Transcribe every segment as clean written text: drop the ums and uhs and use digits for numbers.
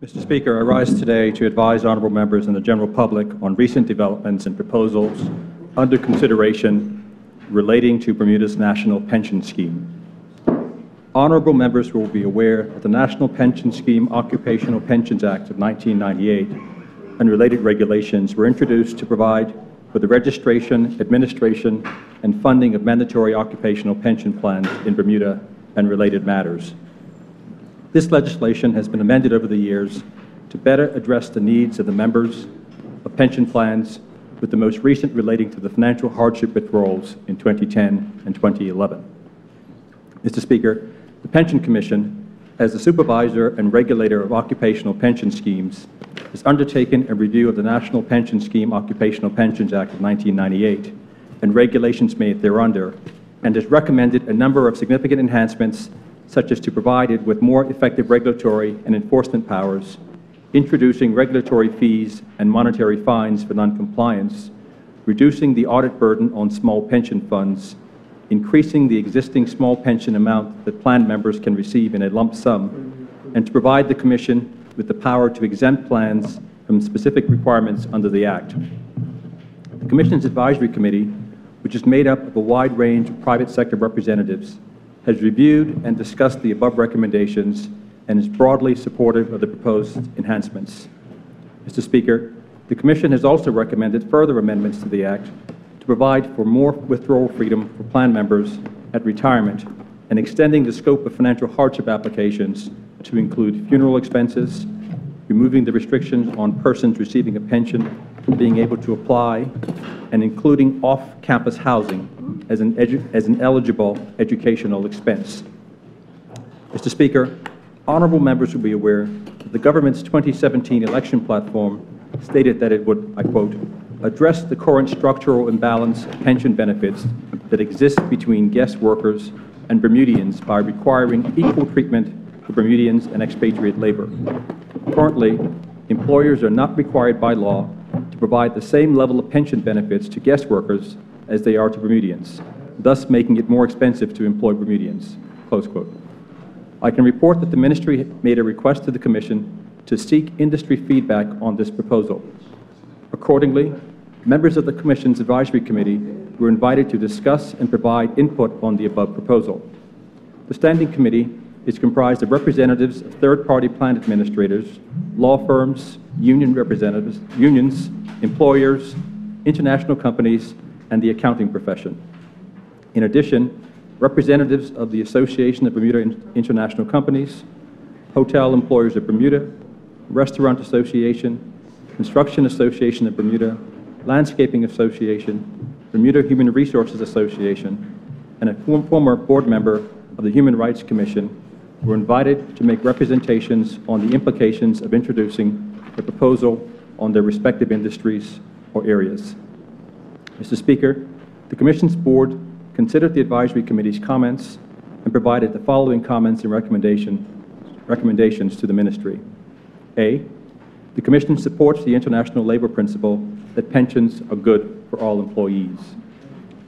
Mr. Speaker, I rise today to advise honourable members and the general public on recent developments and proposals under consideration relating to Bermuda's National Pension Scheme. Honourable members will be aware that the National Pension Scheme Occupational Pensions Act of 1998 and related regulations were introduced to provide for the registration, administration, and funding of mandatory occupational pension plans in Bermuda and related matters. This legislation has been amended over the years to better address the needs of the members of pension plans, with the most recent relating to the financial hardship withdrawals in 2010 and 2011. Mr. Speaker, the Pension Commission, as the supervisor and regulator of occupational pension schemes, has undertaken a review of the National Pension Scheme Occupational Pensions Act of 1998 and regulations made thereunder, and has recommended a number of significant enhancements, such as to provide it with more effective regulatory and enforcement powers, introducing regulatory fees and monetary fines for noncompliance, reducing the audit burden on small pension funds, increasing the existing small pension amount that plan members can receive in a lump sum, and to provide the Commission with the power to exempt plans from specific requirements under the Act. The Commission's Advisory Committee, which is made up of a wide range of private sector representatives, has reviewed and discussed the above recommendations and is broadly supportive of the proposed enhancements. Mr. Speaker, the Commission has also recommended further amendments to the Act to provide for more withdrawal freedom for plan members at retirement and extending the scope of financial hardship applications to include funeral expenses, removing the restrictions on persons receiving a pension being able to apply, and including off-campus housing as an eligible educational expense. Mr. Speaker, honourable members will be aware that the government's 2017 election platform stated that it would, I quote, address the current structural imbalance of pension benefits that exist between guest workers and Bermudians by requiring equal treatment for Bermudians and expatriate labor. Currently, employers are not required by law to provide the same level of pension benefits to guest workers as they are to Bermudians, thus making it more expensive to employ Bermudians." Close quote. I can report that the Ministry made a request to the Commission to seek industry feedback on this proposal. Accordingly, members of the Commission's Advisory Committee were invited to discuss and provide input on the above proposal. The Standing Committee is comprised of representatives of third-party plan administrators, law firms, union representatives, unions, employers, international companies, and the accounting profession. In addition, representatives of the Association of Bermuda International Companies, Hotel Employers of Bermuda, Restaurant Association, Construction Association of Bermuda, Landscaping Association, Bermuda Human Resources Association, and a former board member of the Human Rights Commission were invited to make representations on the implications of introducing the proposal on their respective industries or areas. Mr. Speaker, the Commission's board considered the Advisory Committee's comments and provided the following comments and recommendations to the Ministry. A, the Commission supports the international labor principle that pensions are good for all employees.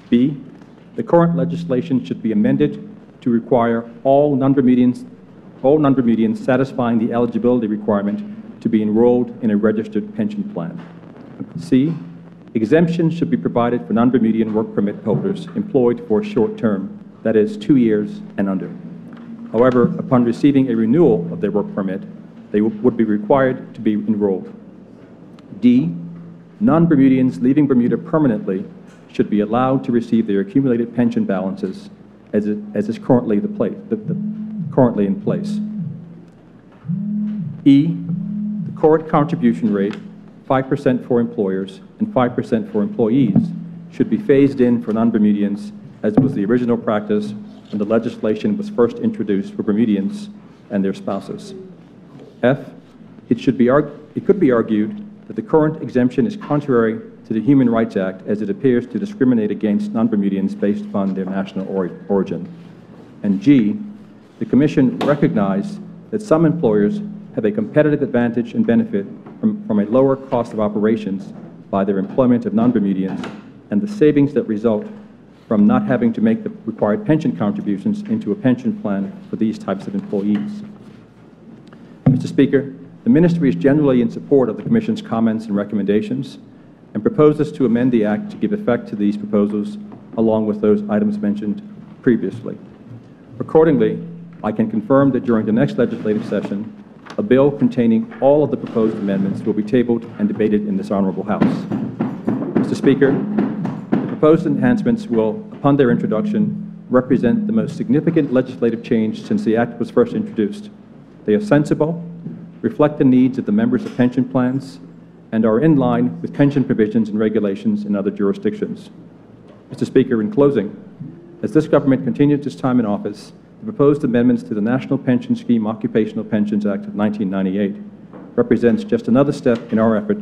B, the current legislation should be amended to require all non-Bermudians satisfying the eligibility requirement to be enrolled in a registered pension plan. C, exemptions should be provided for non-Bermudian work permit holders employed for a short term, that is 2 years and under. However, upon receiving a renewal of their work permit, they would be required to be enrolled. D, non-Bermudians leaving Bermuda permanently should be allowed to receive their accumulated pension balances as is currently in place. E, the current contribution rate, 5% for employers and 5% for employees, should be phased in for non-Bermudians, as was the original practice when the legislation was first introduced for Bermudians and their spouses. F, it could be argued that the current exemption is contrary to the Human Rights Act, as it appears to discriminate against non-Bermudians based upon their national origin. And G, the Commission recognized that some employers have a competitive advantage and benefit from a lower cost of operations by their employment of non-Bermudians and the savings that result from not having to make the required pension contributions into a pension plan for these types of employees. Mr. Speaker, The Ministry is generally in support of the Commission's comments and recommendations and proposes to amend the Act to give effect to these proposals along with those items mentioned previously. Accordingly, I can confirm that during the next legislative session, a bill containing all of the proposed amendments will be tabled and debated in this Honorable House. Mr. Speaker, the proposed enhancements will, upon their introduction, represent the most significant legislative change since the Act was first introduced. They are sensible, reflect the needs of the members of pension plans, and are in line with pension provisions and regulations in other jurisdictions. Mr. Speaker, in closing, as this government continues its time in office, the proposed amendments to the National Pension Scheme Occupational Pensions Act of 1998 represents just another step in our effort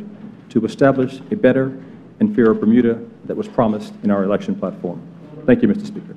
to establish a better and fairer Bermuda that was promised in our election platform. Thank you, Mr. Speaker.